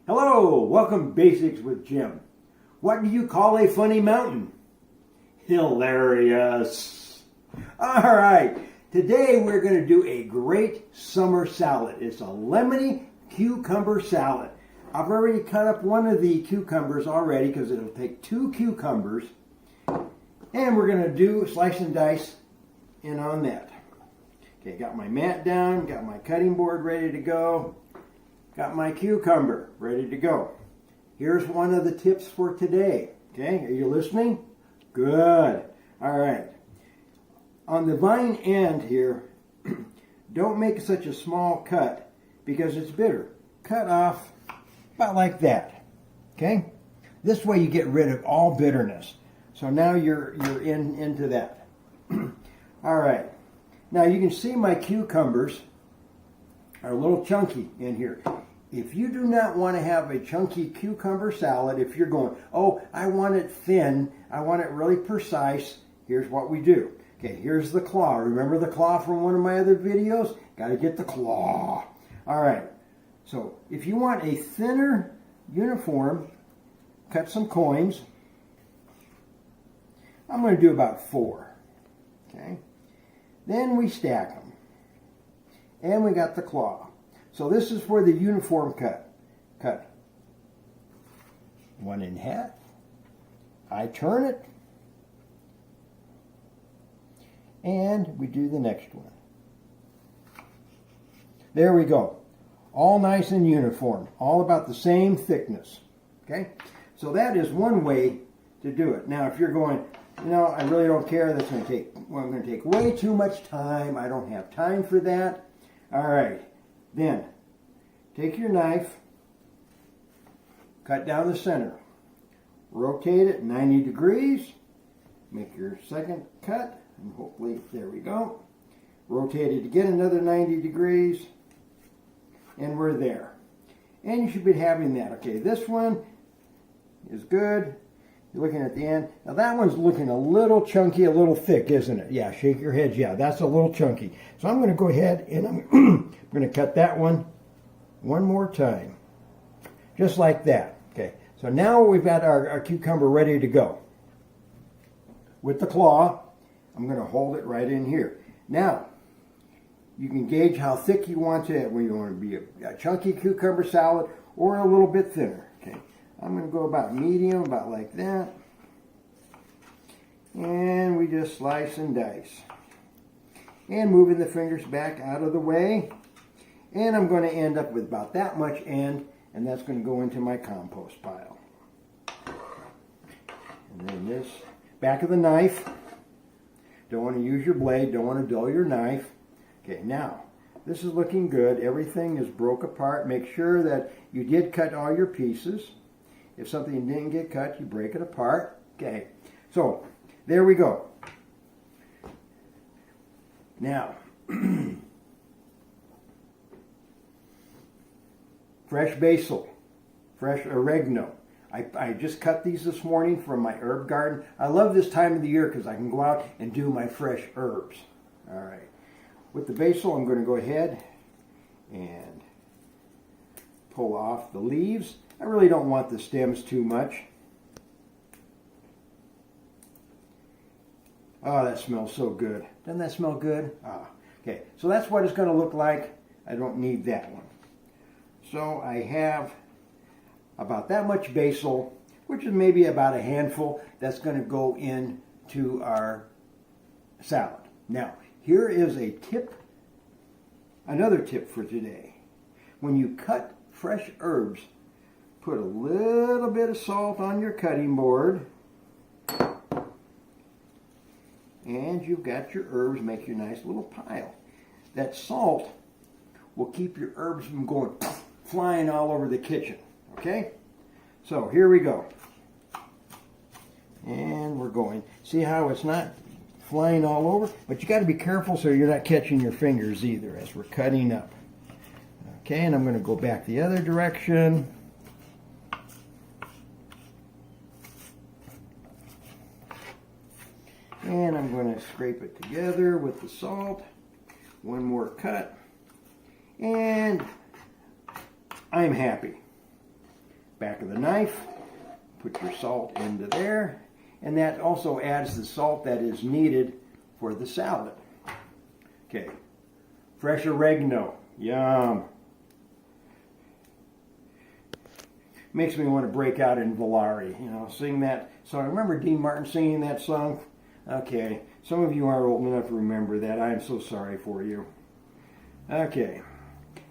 Hello, welcome Basics with Jim. What do you call a funny mountain? Hilarious. All right, today we're going to do a great summer salad. It's a lemony cucumber salad. I've already cut up one of the cucumbers already because it'll take 2 cucumbers. And we're going to do slice and dice in on that. Okay, got my mat down, got my cutting board ready to go. Got my cucumber ready to go. Here's one of the tips for today. Okay, are you listening? Good. All right. On the vine end here, don't make such a small cut because it's bitter. Cut off about like that. Okay? This way you get rid of all bitterness. So now you're into that. All right. Now you can see my cucumbers are a little chunky in here. If you do not want to have a chunky cucumber salad, if you're going, oh, I want it thin, I want it really precise, here's what we do. Okay, here's the claw. Remember the claw from one of my other videos? Got to get the claw. All right. So if you want a thinner uniform, cut some coins. I'm going to do about 4. Okay. Then we stack them. And we got the claw. So this is for the uniform cut. Cut 1 in half. I turn it. And we do the next one. There we go. All nice and uniform. All about the same thickness. Okay? So that is one way to do it. Now if you're going, you know, I really don't care. That's going to take, well, I'm going to take way too much time. I don't have time for that. All right. Then, take your knife, cut down the center, rotate it 90 degrees, make your second cut, and hopefully, there we go. Rotate it again another 90 degrees, and we're there. And you should be having that. Okay, this one is good. You're looking at the end. Now that one's looking a little chunky, a little thick, isn't it? Yeah, shake your heads. Yeah, that's a little chunky. So I'm going to go ahead and I'm going to cut that one more time. Just like that. Okay, so now we've got our cucumber ready to go. With the claw, I'm going to hold it right in here. Now, you can gauge how thick you want it, whether you want to be a chunky cucumber salad or a little bit thinner. Okay. I'm going to go about medium, about like that. And we just slice and dice. And moving the fingers back out of the way. And I'm going to end up with about that much end, and that's going to go into my compost pile. And then this, back of the knife. Don't want to use your blade, don't want to dull your knife. Okay, now, this is looking good. Everything is broke apart. Make sure that you did cut all your pieces. If something didn't get cut, you break it apart. Okay, so there we go. Now, fresh basil, fresh oregano. I just cut these this morning from my herb garden. I love this time of the year because I can go out and do my fresh herbs. All right. With the basil, I'm going to go ahead and pull off the leaves. I really don't want the stems too much. Oh, that smells so good. Doesn't that smell good? Ah, okay, so that's what it's going to look like. I don't need that one. So I have about that much basil, which is maybe about a handful, that's going to go into our salad. Now, here is a tip, another tip for today. When you cut fresh herbs, put a little bit of salt on your cutting board. And you've got your herbs, make your nice little pile. That salt will keep your herbs from going flying all over the kitchen. Okay? So here we go. And we're going. See how it's not flying all over? But you got to be careful so you're not catching your fingers either as we're cutting up. Okay, and I'm going to go back the other direction. And I'm going to scrape it together with the salt. One more cut. And I'm happy. back of the knife. Put your salt into there. And that also adds the salt that is needed for the salad. Okay. Fresh oregano. Yum. Makes me want to break out in Valari, sing that song. Remember Dean Martin singing that song? Okay, some of you are old enough to remember that. I am so sorry for you. Okay,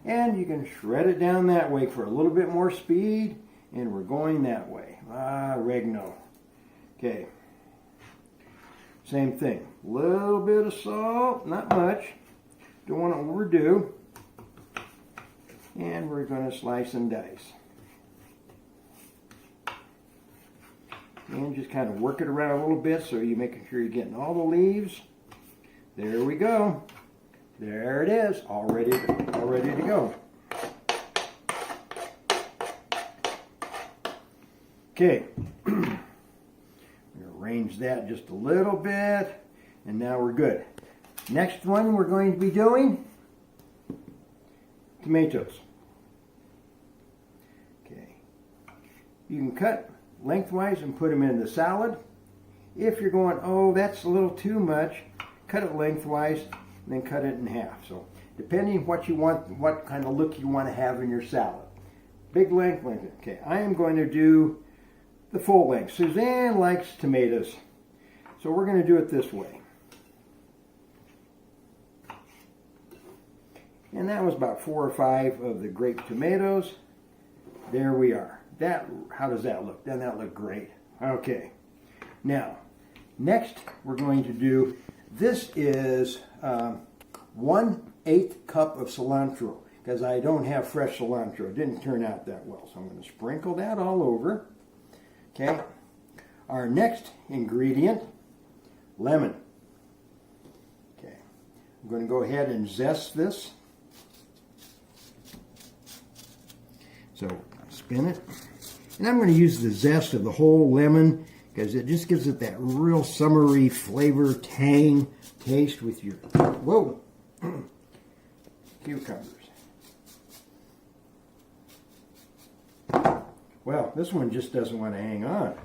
and you can shred it down that way for a little bit more speed, and we're going that way. Oregano. Okay, same thing. Little bit of salt, not much. Don't want to overdo. And we're going to slice and dice. And just kind of work it around a little bit so you're making sure you're getting all the leaves. There we go. There it is, all ready to go. Okay, I'm going to arrange that just a little bit, and now we're good. Next one we're going to be doing tomatoes. Okay, you can cut lengthwise and put them in the salad. If you're going, oh, that's a little too much, cut it lengthwise and then cut it in half. So depending what you want, what kind of look you want to have in your salad. Big length. Okay, I am going to do the full length. Suzanne likes tomatoes, so we're going to do it this way. And that was about 4 or 5 of the grape tomatoes. There we are. How does that look? Doesn't that look great? Okay. Now, next we're going to do, this is 1/8 cup of cilantro, because I don't have fresh cilantro. It didn't turn out that well. So I'm going to sprinkle that all over. Okay. Our next ingredient, lemon. Okay. I'm going to go ahead and zest this. So spin it. And I'm going to use the zest of the whole lemon because it just gives it that real summery flavor, tang, taste with your, whoa, cucumbers. Well, this one just doesn't want to hang on.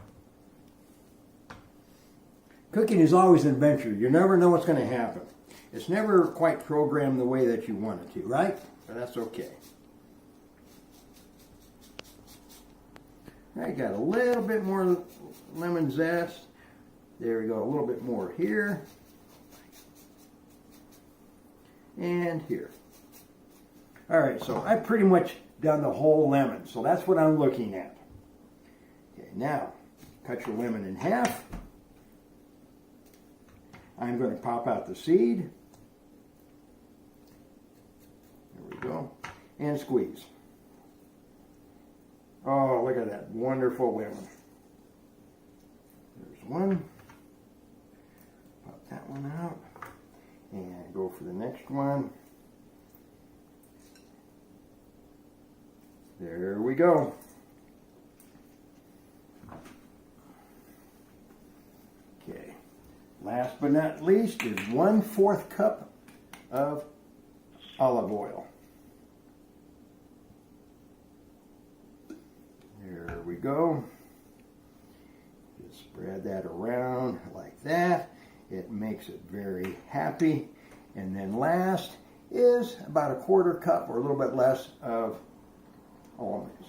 Cooking is always an adventure. You never know what's going to happen. It's never quite programmed the way that you want it to, right? But that's okay. I got a little bit more lemon zest. There we go, a little bit more here. And here. All right, so I've pretty much done the whole lemon, so that's what I'm looking at. Okay, now, cut your lemon in half. I'm going to pop out the seed. There we go. And squeeze. Oh, look at that wonderful lemon. There's one. Pop that one out. And go for the next one. There we go. Okay. Last but not least is 1/4 cup of olive oil. There we go. Just spread that around like that. It makes it very happy. And then last is about 1/4 cup or a little bit less of almonds.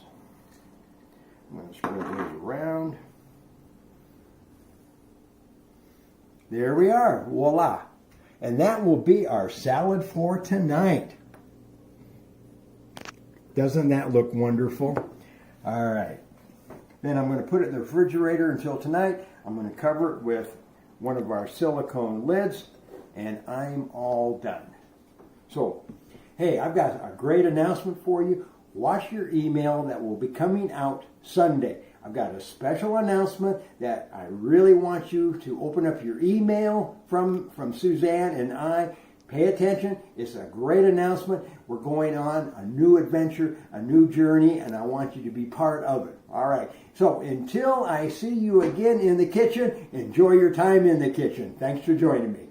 I'm going to spread those around. There we are. Voila. And that will be our salad for tonight. Doesn't that look wonderful? All right. Then I'm going to put it in the refrigerator until tonight. I'm going to cover it with one of our silicone lids, and I'm all done. So, hey, I've got a great announcement for you. Watch your email that will be coming out Sunday. I've got a special announcement that I really want you to open up your email from Suzanne and I. Pay attention. It's a great announcement. We're going on a new adventure, a new journey, and I want you to be part of it. All right. So until I see you again in the kitchen, enjoy your time in the kitchen. Thanks for joining me.